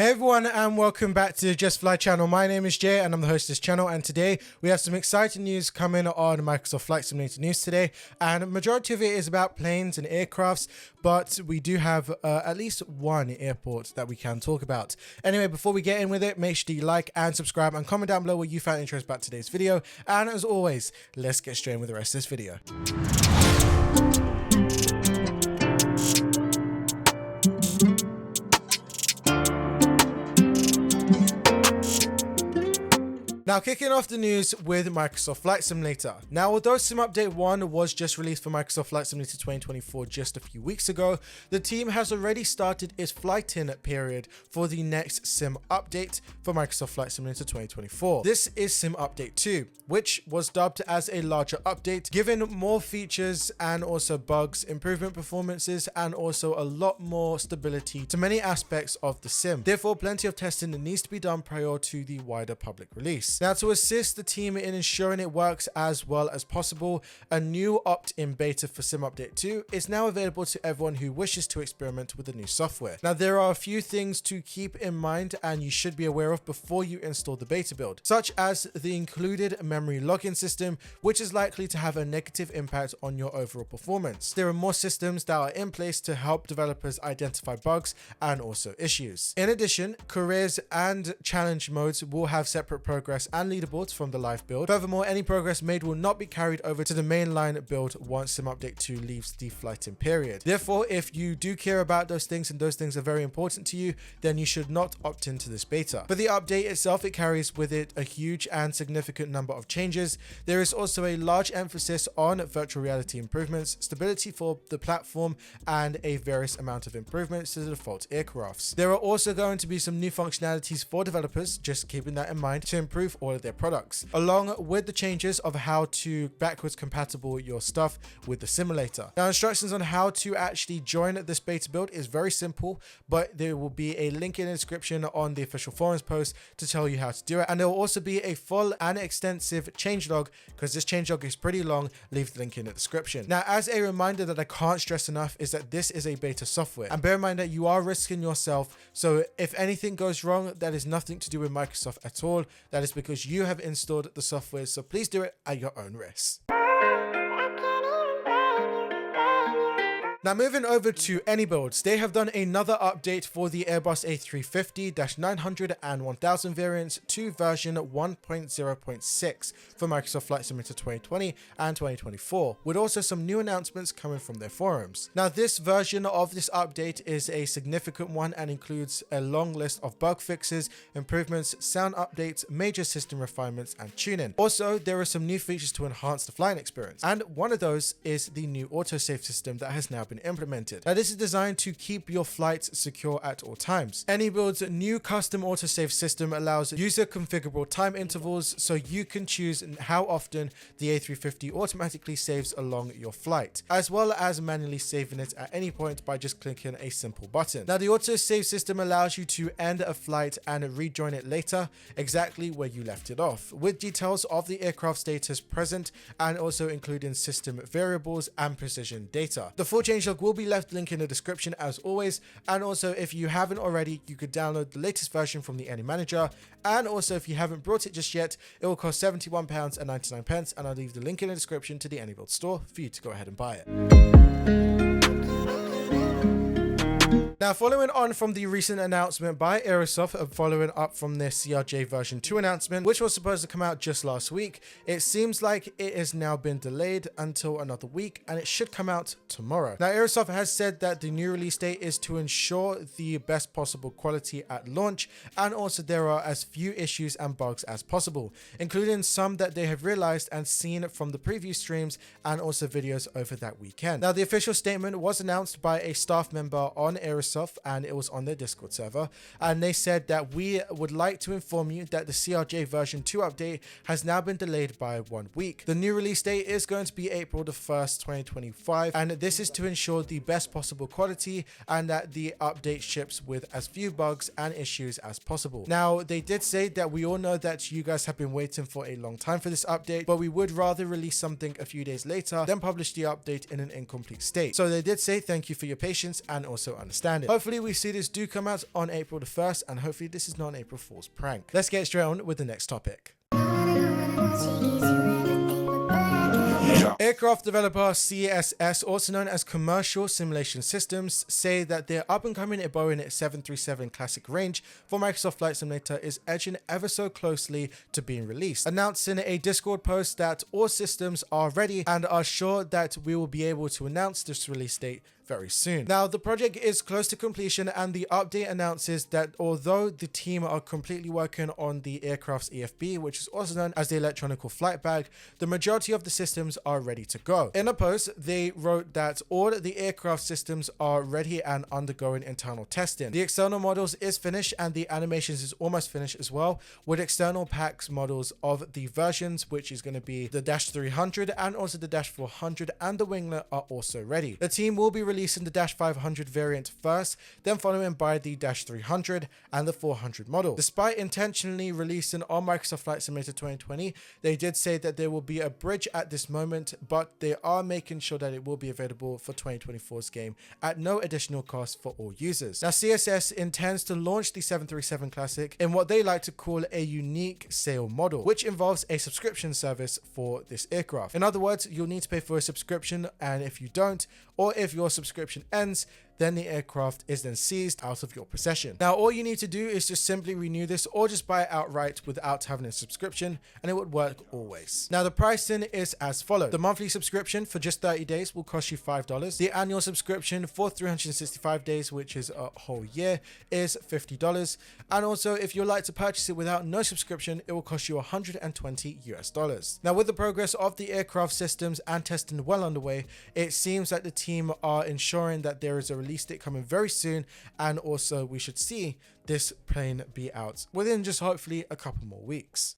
Hey everyone, and welcome back to the Justfly channel. My name is Jay and I'm the host of this channel, and today we have some exciting news coming on Microsoft Flight Simulator News today, and the majority of it is about planes and aircrafts, but we do have at least one airport that we can talk about. Anyway, before we get in with it, make sure you like and subscribe and comment down below what you found interesting about today's video, and as always, let's get straight in with the rest of this video. Now, kicking off the news with Microsoft Flight Simulator. Now, although Sim Update 1 was just released for Microsoft Flight Simulator 2024 just a few weeks ago, the team has already started its flight-in period for the next Sim Update for Microsoft Flight Simulator 2024. This is Sim Update 2, which was dubbed as a larger update, giving more features and also bugs, improvement performances, and also a lot more stability to many aspects of the sim. Therefore, plenty of testing needs to be done prior to the wider public release. Now, to assist the team in ensuring it works as well as possible, a new opt-in beta for Sim Update 2 is now available to everyone who wishes to experiment with the new software. Now, there are a few things to keep in mind and you should be aware of before you install the beta build, such as the included memory login system, which is likely to have a negative impact on your overall performance. There are more systems that are in place to help developers identify bugs and also issues. In addition, careers and challenge modes will have separate progress and leaderboards from the live build. Furthermore, any progress made will not be carried over to the mainline build once Sim Update 2 leaves the flight-in period. Therefore, if you do care about those things and those things are very important to you, then you should not opt into this beta. For the update itself, it carries with it a huge and significant number of changes. There is also a large emphasis on virtual reality improvements, stability for the platform, and a various amount of improvements to the default aircrafts. There are also going to be some new functionalities for developers, just keeping that in mind, to improve all of their products, along with the changes of how to backwards compatible your stuff with the simulator. Now, instructions on how to actually join this beta build is very simple, but there will be a link in the description on the official forums post to tell you how to do it, and there will also be a full and extensive changelog, because this changelog is pretty long. Leave the link in the description. Now, as a reminder that I can't stress enough is that this is a beta software, and bear in mind that you are risking yourself, so if anything goes wrong, that is nothing to do with Microsoft at all. That is because you have installed the software, so please do it at your own risk. Now, moving over to iniBuilds, they have done another update for the Airbus A350-900 and 1000 variants to version 1.0.6 for Microsoft Flight Simulator 2020 and 2024, with also some new announcements coming from their forums. Now, this version of this update is a significant one and includes a long list of bug fixes, improvements, sound updates, major system refinements, and tuning. Also, there are some new features to enhance the flying experience, and one of those is the new autosave system that has now been implemented. Now, this is designed to keep your flights secure at all times. iniBuilds' new custom autosave system allows user configurable time intervals, so you can choose how often the A350 automatically saves along your flight, as well as manually saving it at any point by just clicking a simple button. Now, the autosave system allows you to end a flight and rejoin it later, exactly where you left it off, with details of the aircraft status present and also including system variables and precision data. The full changelog will be left link in the description as always, and also if you haven't already, you could download the latest version from the Any Manager, and also if you haven't brought it just yet, it will cost £71.99, and I'll leave the link in the description to the iniBuilds store for you to go ahead and buy it. Now, following on from the recent announcement by Aerosoft, following up from their CRJ version 2 announcement, which was supposed to come out just last week, it seems like it has now been delayed until another week, and it should come out tomorrow. Now, Aerosoft has said that the new release date is to ensure the best possible quality at launch, and also there are as few issues and bugs as possible, including some that they have realized and seen from the preview streams and also videos over that weekend. Now, the official statement was announced by a staff member on Aerosoft, and it was on their Discord server, and they said that we would like to inform you that the CRJ version 2 update has now been delayed by 1 week. The new release date is going to be April the 1st, 2025, and this is to ensure the best possible quality and that the update ships with as few bugs and issues as possible. Now, they did say that we all know that you guys have been waiting for a long time for this update, but we would rather release something a few days later than publish the update in an incomplete state. So they did say thank you for your patience and also understanding. understand it. Hopefully we see this do come out on April the 1st, and hopefully this is not an April Fool's prank. Let's get straight on with the next topic. Aircraft developer CSS, also known as Commercial Simulation Systems, say that their up-and-coming Boeing 737 Classic range for Microsoft Flight Simulator is edging ever so closely to being released, announcing a Discord post that all systems are ready and are sure that we will be able to announce this release date very soon. Now, the project is close to completion, and the update announces that although the team are completely working on the aircraft's EFB, which is also known as the electronic flight bag, the majority of the systems are ready to go. In a post, they wrote that all the aircraft systems are ready and undergoing internal testing. The external models is finished, and the animations is almost finished as well, with external packs models of the versions, which is going to be the Dash 300 and also the Dash 400, and the winglet are also ready. The team will be releasing the Dash 500 variant first, then following by the Dash 300 and the 400 model. Despite intentionally releasing on Microsoft Flight Simulator 2020, they did say that there will be a bridge at this moment, but they are making sure that it will be available for 2024's game at no additional cost for all users. Now, CSS intends to launch the 737 Classic in what they like to call a unique sale model, which involves a subscription service for this aircraft. In other words, you'll need to pay for a subscription, and if you don't, or if your subscription ends, then the aircraft is then seized out of your possession. Now, all you need to do is just simply renew this or just buy it outright without having a subscription, and it would work always. Now, the pricing is as follows. The monthly subscription for just 30 days will cost you $5. The annual subscription for 365 days, which is a whole year, is $50. And also, if you'd like to purchase it without no subscription, it will cost you $120. Now, with the progress of the aircraft systems and testing well underway, it seems that the team are ensuring that there is a release date coming very soon, and also we should see this plane be out within just hopefully a couple more weeks.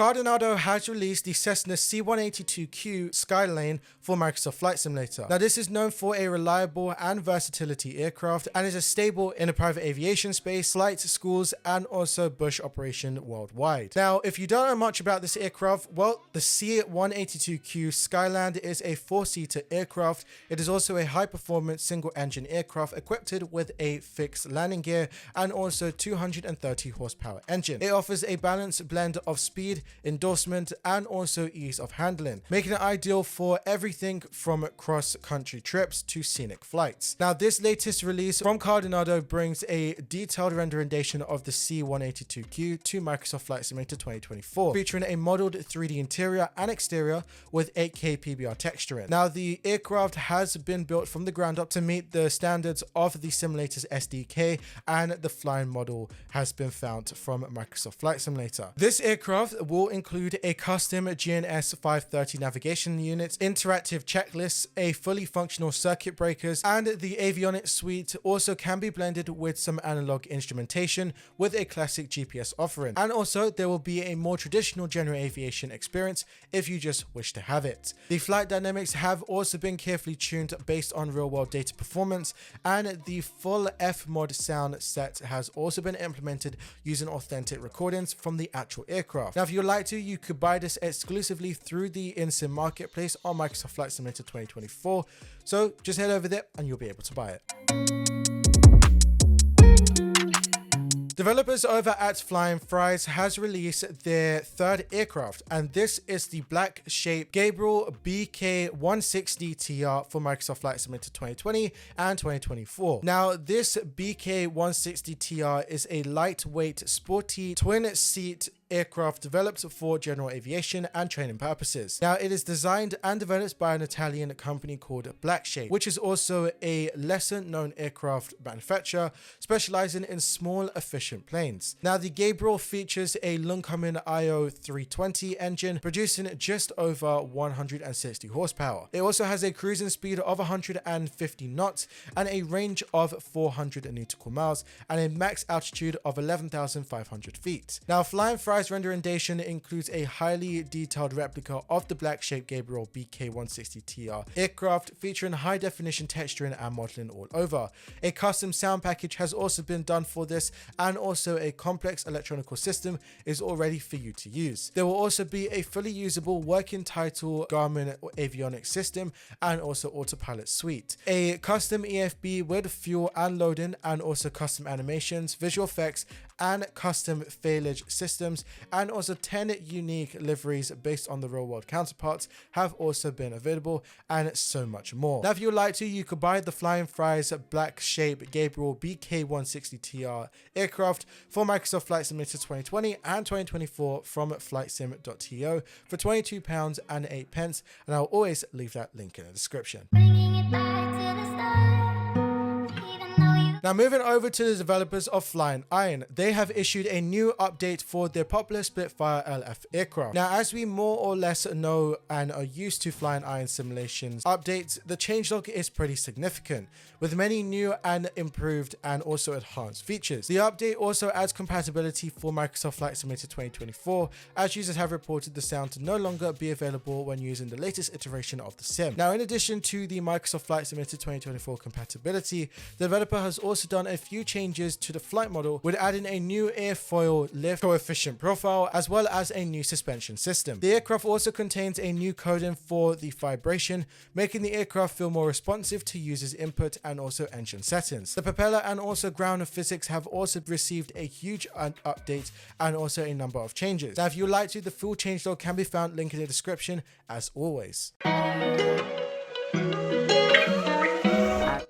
Carenado has released the Cessna C182Q Skylane for Microsoft Flight Simulator. Now, this is known for a reliable and versatility aircraft and is a stable in the private aviation space, flight schools, and also bush operation worldwide. Now, if you don't know much about this aircraft, well, the C182Q Skylane is a 4-seater aircraft. It is also a high-performance single-engine aircraft equipped with a fixed landing gear and also 230 horsepower engine. It offers a balanced blend of speed, endorsement, and also ease of handling, making it ideal for everything from cross-country trips to scenic flights. Now, this latest release from Carenado brings a detailed renderization of the C182Q to Microsoft Flight Simulator 2024, featuring a modeled 3D interior and exterior with 8K PBR texturing. Now, the aircraft has been built from the ground up to meet the standards of the simulator's SDK, and the flying model has been found from Microsoft Flight Simulator. This aircraft will include a custom GNS 530 navigation unit, interactive checklists, a fully functional circuit breakers, and the avionics suite also can be blended with some analog instrumentation with a classic GPS offering. And also there will be a more traditional general aviation experience if you just wish to have it. The flight dynamics have also been carefully tuned based on real-world data performance, and the full F-mod sound set has also been implemented using authentic recordings from the actual aircraft. Now, if you'd like to, you could buy this exclusively through the in-sim marketplace on Microsoft Flight Simulator 2024. So just head over there and you'll be able to buy it. Developers over at Flying Fries has released their third aircraft, and this is the black shape Gabriel BK160TR for Microsoft Flight Simulator 2020 and 2024. Now, this BK160TR is a lightweight, sporty, twin-seat aircraft developed for general aviation and training purposes. Now, it is designed and developed by an Italian company called Black Shape, which is also a lesser known aircraft manufacturer specializing in small, efficient planes. Now, the Gabriel features a Lunkamin IO 320 engine producing just over 160 horsepower. It also has a cruising speed of 150 knots and a range of 400 nautical miles and a max altitude of 11,500 feet. Now, Flying Fries surprise renderization includes a highly detailed replica of the black-shaped Gabriel BK160TR aircraft featuring high-definition texturing and modeling all over. A custom sound package has also been done for this, and also a complex electronic system is all ready for you to use. There will also be a fully usable working title Garmin avionics system and also autopilot suite, a custom EFB with fuel and loading, and also custom animations, visual effects, and custom failage systems, and also 10 unique liveries based on the real-world counterparts have also been available, and so much more. Now, if you would like to, you could buy the Flying Fries black shape Gabriel BK160TR aircraft for Microsoft Flight Simulator 2020 and 2024 from flightsim.to for £22.08, and I'll always leave that link in the description. Now, moving over to the developers of FlyingIron, they have issued a new update for their popular Spitfire LF aircraft. Now, as we more or less know and are used to FlyingIron simulations updates, the changelog is pretty significant, with many new and improved and also enhanced features. The update also adds compatibility for Microsoft Flight Simulator 2024, as users have reported the sound to no longer be available when using the latest iteration of the sim. Now, in addition to the Microsoft Flight Simulator 2024 compatibility, the developer has also done a few changes to the flight model, with adding a new airfoil lift coefficient profile as well as a new suspension system. The aircraft also contains a new coding for the vibration, making the aircraft feel more responsive to users' input and also engine settings. The propeller and also ground physics have also received a huge update and also a number of changes. Now, if you would like to, the full changelog can be found linked in the description as always.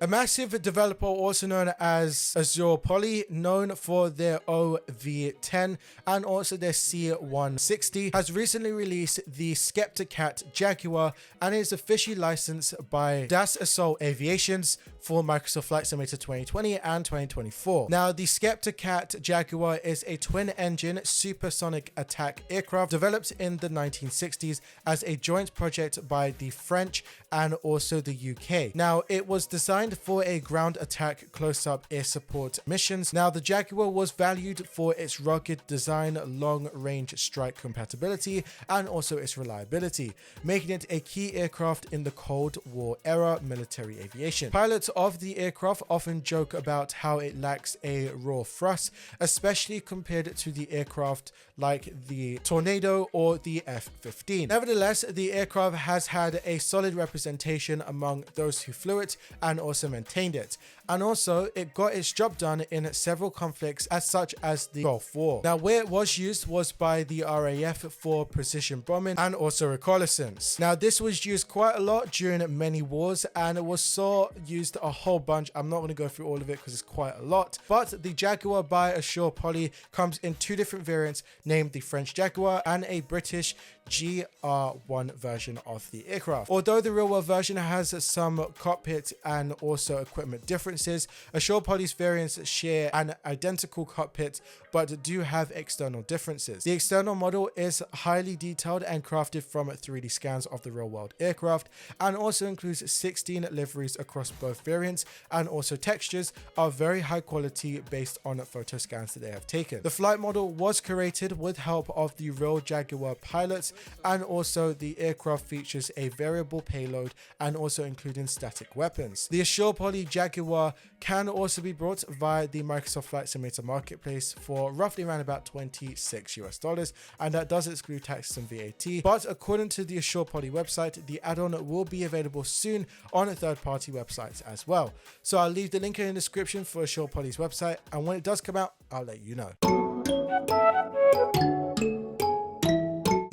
A massive developer also known as AzurPoly, known for their OV10 and also their C160, has recently released the SEPECAT Jaguar and is officially licensed by Dassault Aviations for Microsoft Flight Simulator 2020 and 2024. Now, the SEPECAT Jaguar is a twin-engine supersonic attack aircraft developed in the 1960s as a joint project by the French and also the UK. Now, it was designed for a ground attack close-up air support missions. Now, the Jaguar was valued for its rugged design, long-range strike compatibility, and also its reliability, making it a key aircraft in the Cold War era military aviation. Pilots of the aircraft often joke about how it lacks a raw thrust, especially compared to the aircraft like the Tornado or the F-15. Nevertheless, the aircraft has had a solid representation among those who flew it and also maintained it. And also, it got its job done in several conflicts, as such as the Gulf War. Now, where it was used was by the RAF for precision bombing and also reconnaissance. Now, this was used quite a lot during many wars, and it was used a whole bunch. I'm not going to go through all of it because it's quite a lot. But the Jaguar by AzurPoly comes in two different variants, named the French Jaguar and a British GR1 version of the aircraft. Although the real-world version has some cockpit and also equipment differences, AzurPoly's variants share an identical cockpit but do have external differences. The external model is highly detailed and crafted from 3D scans of the real-world aircraft, and also includes 16 liveries across both variants, and also textures are very high quality based on photo scans that they have taken. The flight model was created with help of the real Jaguar pilots, and also the aircraft features a variable payload and also including static weapons. The AzurPoly Jaguar can also be bought via the Microsoft Flight Simulator marketplace for roughly around about $26 US, and that does exclude taxes and VAT. But according to the AzurPoly website, the add-on will be available soon on third-party websites as well. So I'll leave the link in the description for AzurPoly's website, and when it does come out, I'll let you know.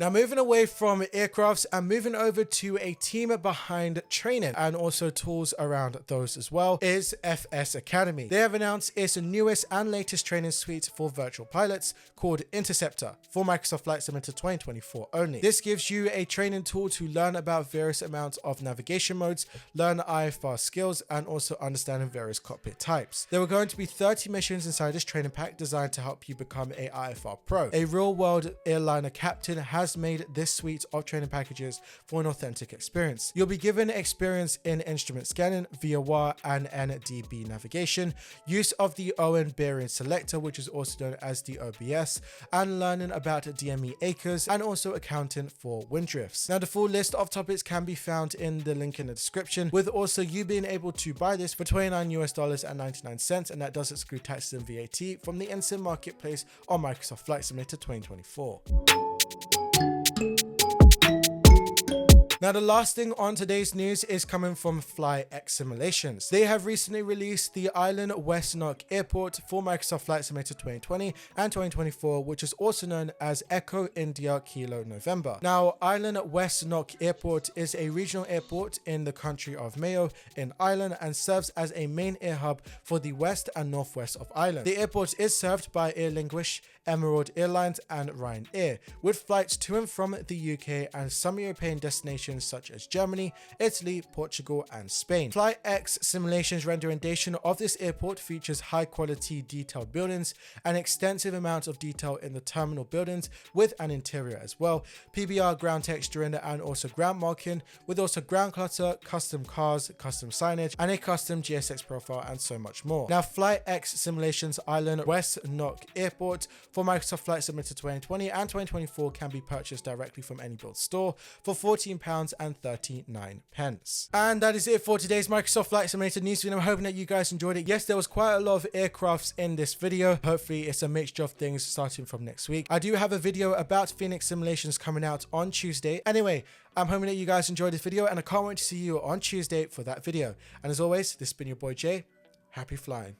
Now, moving away from aircrafts and moving over to a team behind training and also tools around those as well is FS Academy. They have announced its newest and latest training suite for virtual pilots called INTERCEPTOR for Microsoft Flight Simulator 2024 only. This gives you a training tool to learn about various amounts of navigation modes, learn IFR skills, and also understanding various cockpit types. There were going to be 30 missions inside this training pack designed to help you become a IFR pro. A real-world airliner captain has made this suite of training packages for an authentic experience. You'll be given experience in instrument scanning, VOR and NDB navigation, use of the Owen bearing selector, which is also known as the OBS, and learning about DME acres and also accounting for wind drifts. Now the full list of topics can be found in the link in the description, with also you being able to buy this for $29.99, and that does exclude taxes and VAT from the NSIM marketplace on Microsoft Flight Simulator 2024. Now the last thing on today's news is coming from FlyX Simulations. They have recently released the Island West Knock Airport for Microsoft Flight Simulator 2020 and 2024, which is also known as Echo India Kilo November. Now Island West Knock Airport is a regional airport in the country of Mayo in Ireland and serves as a main air hub for the west and northwest of Ireland. The airport is served by Aer Lingus, Emerald Airlines and Ryanair, with flights to and from the UK and some European destinations such as Germany, Italy, Portugal and Spain. FlyX Simulations renderization of this airport features high quality detailed buildings, an extensive amount of detail in the terminal buildings with an interior as well, PBR ground texturing and also ground marking, with also ground clutter, custom cars, custom signage and a custom GSX profile and so much more. Now FlyX Simulations Island West Knock Airport for Microsoft Flight Simulator 2020 and 2024 can be purchased directly from iniBuild store for £14.39. And that is it for today's Microsoft Flight Simulator news video. I'm hoping that you guys enjoyed it. Yes, there was quite a lot of aircrafts in this video. Hopefully it's a mixture of things starting from next week. I do have a video about Phoenix Simulations coming out on Tuesday. Anyway, I'm hoping that you guys enjoyed this video and I can't wait to see you on Tuesday for that video. And as always, this has been your boy Jay. Happy flying.